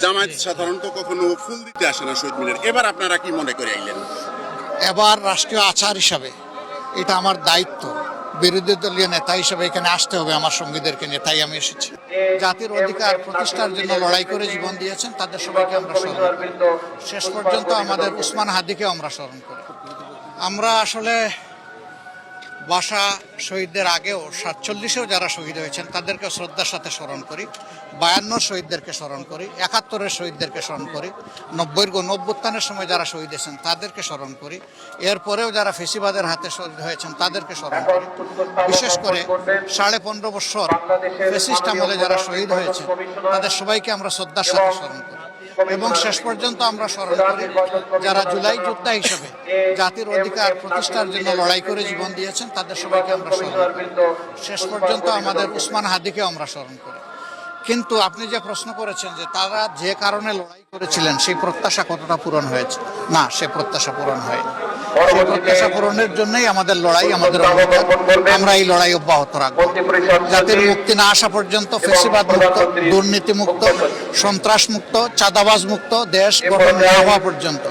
জামায়াত সাধারণত কখনো ফুল দিতে আসে না শহীদ মিনার, এবার আপনারা কি মনে করে আইলেন? এবার রাষ্ট্রীয় আচার হিসাবে এটা আমার দায়িত্ব, বিরোধী দলীয় নেতা হিসেবে এখানে আসতে হবে আমার সঙ্গীদেরকে নিয়ে, তাই আমি এসেছি। জাতির অধিকার প্রতিষ্ঠার জন্য লড়াই করে জীবন দিয়েছেন তাদের সবাইকে আমরা স্মরণ করি। শেষ পর্যন্ত আমাদের উসমান হাদিকেও আমরা স্মরণ করি। আমরা আসলে ভাষা শহীদদের আগেও 47-এও যারা শহীদ হয়েছেন তাদেরকে শ্রদ্ধার সাথে স্মরণ করি, 52 শহীদদেরকে স্মরণ করি, 71-এর শহীদদেরকে স্মরণ করি, 90-এর গণঅভ্যুত্থানের সময় যারা শহীদ হয়েছেন তাদেরকে স্মরণ করি, এরপরেও যারা ফেসিবাদের হাতে শহীদ হয়েছেন তাদেরকে স্মরণ করি। বিশেষ করে 15.5 বছর ফেসিস্ট আমলে যারা শহীদ হয়েছে তাদের সবাইকে আমরা শ্রদ্ধার সাথে স্মরণ করি। এবং শেষ পর্যন্ত আমরা স্মরণ করি যারা জুলাই যোদ্ধা হিসেবে জাতির অধিকার প্রতিষ্ঠার জন্য লড়াই করে জীবন দিয়েছেন তাদের সবাইকে আমরা স্মরণ করি। শেষ পর্যন্ত আমাদের উসমান হাদিকেও আমরা স্মরণ করি। কিন্তু আপনি যে প্রশ্ন করেছেন যে তারা যে কারণে লড়াই করেছিলেন সেই প্রত্যাশা কতটা পূরণ হয়েছে, না, সে প্রত্যাশা পূরণ হয়নি। সেই প্রত্যাশা পূরণের জন্যই আমাদের লড়াই, আমাদের অঙ্গীকার। আমরা এই লড়াই অব্যাহত রাখবো। জাতির মুক্তি না আসা পর্যন্ত ফেসিবাদ মুক্ত, দুর্নীতি মুক্ত, সন্ত্রাস মুক্ত, চাঁদাবাজ মুক্ত দেশ গঠন না হওয়া পর্যন্ত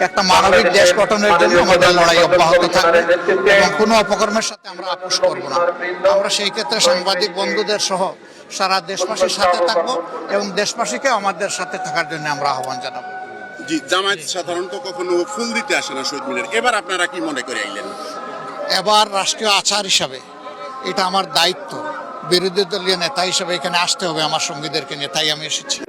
একটা মানবিক দেশ গঠনের জন্য আমাদের লড়াই অব্যাহত থাকবে এবং কোনো অপকর্মের সাথে আমরা আপোষ করব না। আমরা সেই ক্ষেত্রে সাংবাদিক বন্ধুদের সহ সারা দেশবাসীর সাথে থাকবো এবং দেশবাসীকে আমাদের সাথে থাকার জন্য আমরা আহ্বান জানাবো। জি, জামায়াত সাধারণত কখনো ফুল দিতে আসে না শহীদ মিনার, এবার আপনারা কি মনে করে আইলেন? এবার রাষ্ট্রীয় আচার হিসাবে এটা আমার দায়িত্ব, বিরোধী দলীয় নেতা হিসেবে এখানে আসতে হবে আমার সঙ্গীদেরকে নিয়ে, তাই আমি এসেছি।